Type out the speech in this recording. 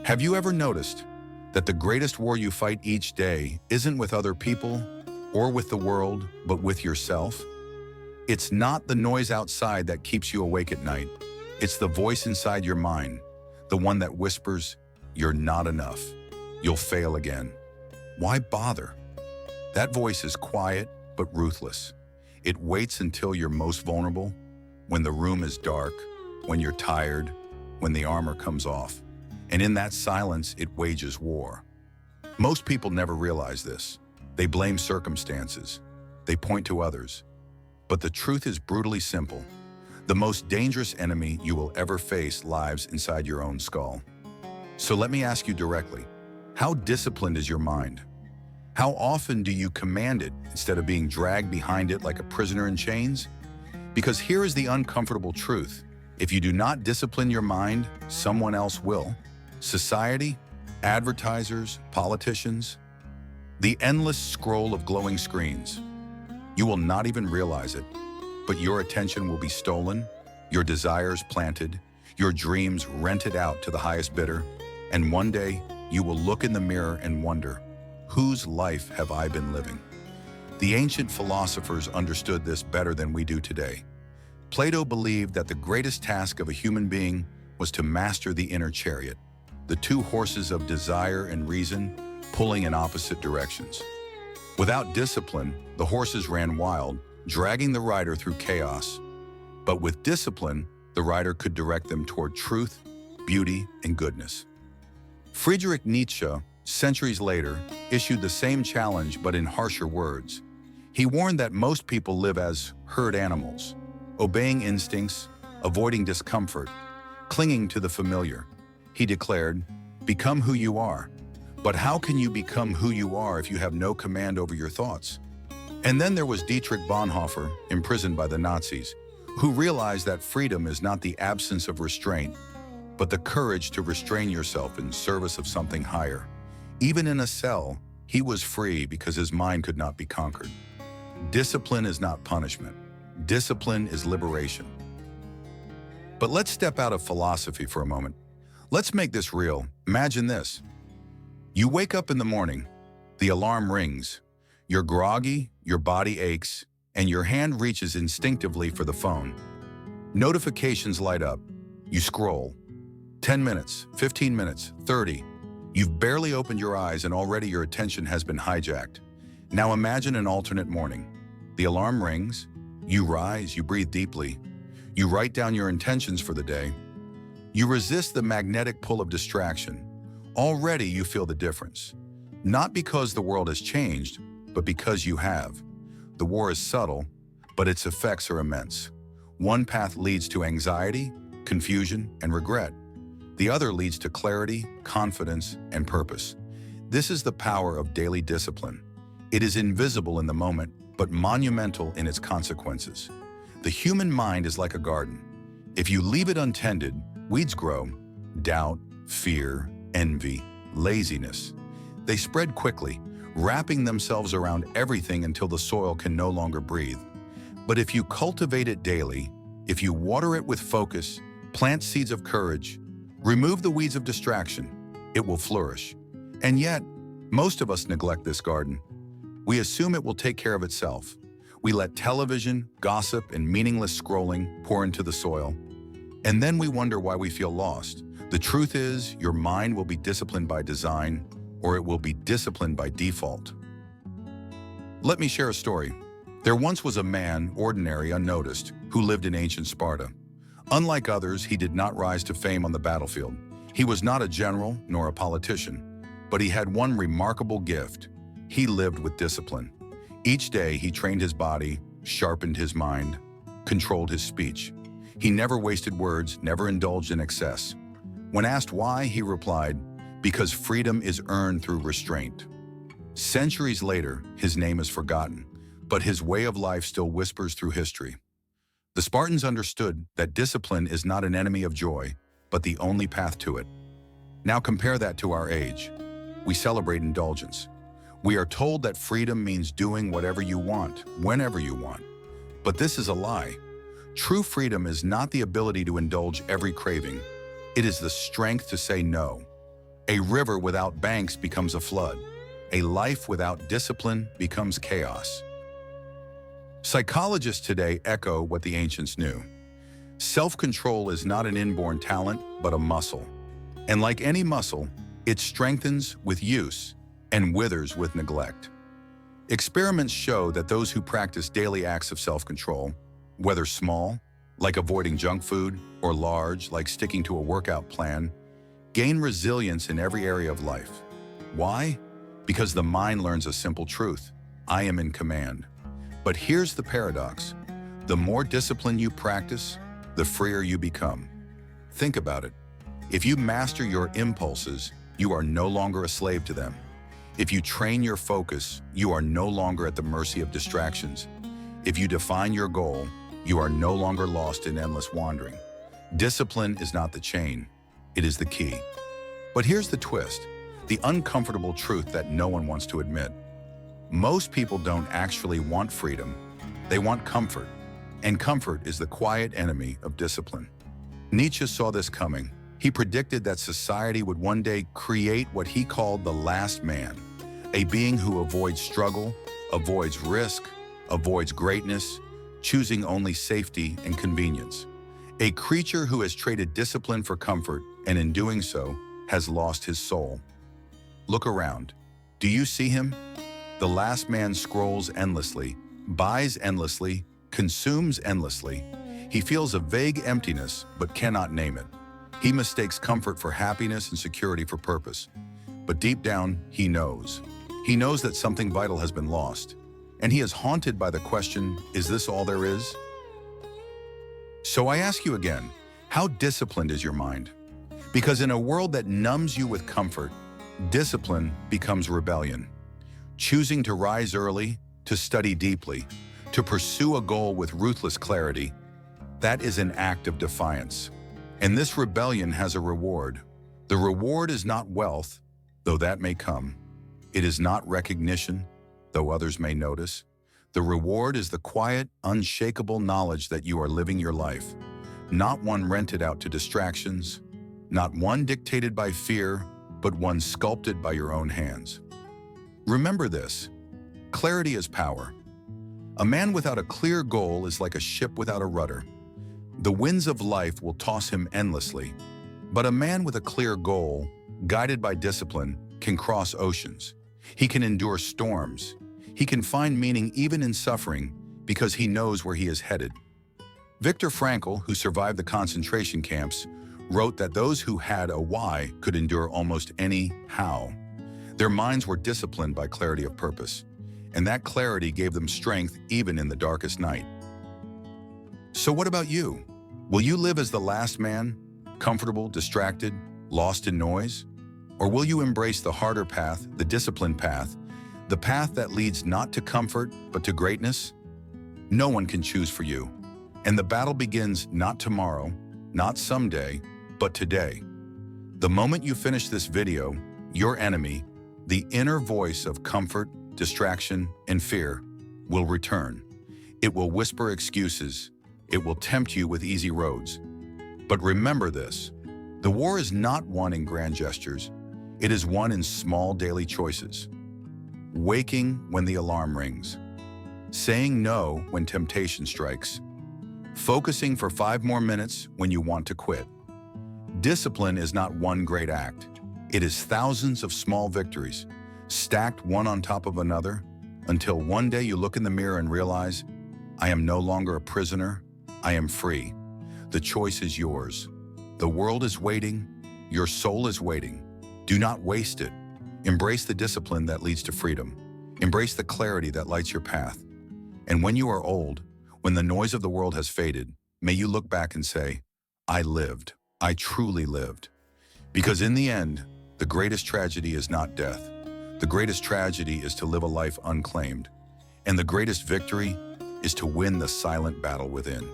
Have you ever noticed that the greatest war you fight each day isn't with other people or with the world, but with yourself? It's not the noise outside that keeps you awake at night. It's the voice inside your mind, the one that whispers, "You're not enough. You'll fail again. Why bother?" That voice is quiet but ruthless. It waits until you're most vulnerable, when the room is dark, when you're tired, when the armor comes off. And in that silence, it wages war. Most people never realize this. They blame circumstances. They point to others. But the truth is brutally simple. The most dangerous enemy you will ever face lives inside your own skull. So let me ask you directly, how disciplined is your mind? How often do you command it instead of being dragged behind it like a prisoner in chains? Because here is the uncomfortable truth. If you do not discipline your mind, someone else will. Society, advertisers, politicians, the endless scroll of glowing screens. You will not even realize it, but your attention will be stolen, your desires planted, your dreams rented out to the highest bidder, and one day you will look in the mirror and wonder, whose life have I been living? The ancient philosophers understood this better than we do today. Plato believed that the greatest task of a human being was to master the inner chariot, the two horses of desire and reason pulling in opposite directions. Without discipline, the horses ran wild, dragging the rider through chaos. But with discipline, the rider could direct them toward truth, beauty, and goodness. Friedrich Nietzsche, centuries later, issued the same challenge but in harsher words. He warned that most people live as herd animals, obeying instincts, avoiding discomfort, clinging to the familiar. He declared, "Become who you are." But how can you become who you are if you have no command over your thoughts? And then there was Dietrich Bonhoeffer, imprisoned by the Nazis, who realized that freedom is not the absence of restraint, but the courage to restrain yourself in service of something higher. Even in a cell, he was free because his mind could not be conquered. Discipline is not punishment. Discipline is liberation. But let's step out of philosophy for a moment. Let's make this real. Imagine this. You wake up in the morning, the alarm rings, you're groggy, your body aches, and your hand reaches instinctively for the phone. Notifications light up. You scroll. 10 minutes, 15 minutes, 30. You've barely opened your eyes and already your attention has been hijacked. Now imagine an alternate morning. The alarm rings, you rise, you breathe deeply. You write down your intentions for the day. You resist the magnetic pull of distraction. Already you feel the difference. Not because the world has changed, but because you have. The war is subtle, but its effects are immense. One path leads to anxiety, confusion, and regret. The other leads to clarity, confidence, and purpose. This is the power of daily discipline. It is invisible in the moment, but monumental in its consequences. The human mind is like a garden. If you leave it untended, weeds grow. Doubt, fear, envy, laziness. They spread quickly, wrapping themselves around everything until the soil can no longer breathe. But if you cultivate it daily, if you water it with focus, plant seeds of courage, remove the weeds of distraction, it will flourish. And yet, most of us neglect this garden. We assume it will take care of itself. We let television, gossip, and meaningless scrolling pour into the soil. And then we wonder why we feel lost. The truth is, your mind will be disciplined by design, or it will be disciplined by default. Let me share a story. There once was a man, ordinary, unnoticed, who lived in ancient Sparta. Unlike others, he did not rise to fame on the battlefield. He was not a general nor a politician, but he had one remarkable gift. He lived with discipline. Each day, he trained his body, sharpened his mind, controlled his speech. He never wasted words, never indulged in excess. When asked why, he replied, "Because freedom is earned through restraint." Centuries later, his name is forgotten, but his way of life still whispers through history. The Spartans understood that discipline is not an enemy of joy, but the only path to it. Now compare that to our age. We celebrate indulgence. We are told that freedom means doing whatever you want, whenever you want. But this is a lie. True freedom is not the ability to indulge every craving. It is the strength to say no. A river without banks becomes a flood. A life without discipline becomes chaos. Psychologists today echo what the ancients knew. Self-control is not an inborn talent, but a muscle. And like any muscle, it strengthens with use and withers with neglect. Experiments show that those who practice daily acts of self-control, whether small, like avoiding junk food, or large, like sticking to a workout plan, gain resilience in every area of life. Why? Because the mind learns a simple truth: I am in command. But here's the paradox. The more discipline you practice, the freer you become. Think about it. If you master your impulses, you are no longer a slave to them. If you train your focus, you are no longer at the mercy of distractions. If you define your goal, you are no longer lost in endless wandering. Discipline is not the chain, it is the key. But here's the twist, the uncomfortable truth that no one wants to admit. Most people don't actually want freedom, they want comfort. And comfort is the quiet enemy of discipline. Nietzsche saw this coming. He predicted that society would one day create what he called the last man, a being who avoids struggle, avoids risk, avoids greatness, choosing only safety and convenience. A creature who has traded discipline for comfort, and in doing so, has lost his soul. Look around. Do you see him? The last man scrolls endlessly, buys endlessly, consumes endlessly. He feels a vague emptiness, but cannot name it. He mistakes comfort for happiness and security for purpose. But deep down, he knows. He knows that something vital has been lost. And he is haunted by the question, is this all there is? So I ask you again, how disciplined is your mind? Because in a world that numbs you with comfort, discipline becomes rebellion. Choosing to rise early, to study deeply, to pursue a goal with ruthless clarity, that is an act of defiance. And this rebellion has a reward. The reward is not wealth, though that may come. It is not recognition, though others may notice. The reward is the quiet, unshakable knowledge that you are living your life, not one rented out to distractions, not one dictated by fear, but one sculpted by your own hands. Remember this: clarity is power. A man without a clear goal is like a ship without a rudder. The winds of life will toss him endlessly, but a man with a clear goal, guided by discipline, can cross oceans. He can endure storms. He can find meaning even in suffering because he knows where he is headed. Viktor Frankl, who survived the concentration camps, wrote that those who had a why could endure almost any how. Their minds were disciplined by clarity of purpose, and that clarity gave them strength even in the darkest night. So what about you? Will you live as the last man, comfortable, distracted, lost in noise? Or will you embrace the harder path, the disciplined path, the path that leads not to comfort, but to greatness? No one can choose for you. And the battle begins not tomorrow, not someday, but today. The moment you finish this video, your enemy, the inner voice of comfort, distraction, and fear, will return. It will whisper excuses. It will tempt you with easy roads. But remember this: the war is not won in grand gestures. It is won in small daily choices. Waking when the alarm rings. Saying no when temptation strikes. Focusing for 5 more minutes when you want to quit. Discipline is not one great act. It is thousands of small victories, stacked one on top of another, until one day you look in the mirror and realize, I am no longer a prisoner, I am free. The choice is yours. The world is waiting, your soul is waiting. Do not waste it. Embrace the discipline that leads to freedom. Embrace the clarity that lights your path. And when you are old, when the noise of the world has faded, may you look back and say, I lived. I truly lived. Because in the end, the greatest tragedy is not death. The greatest tragedy is to live a life unclaimed. And the greatest victory is to win the silent battle within.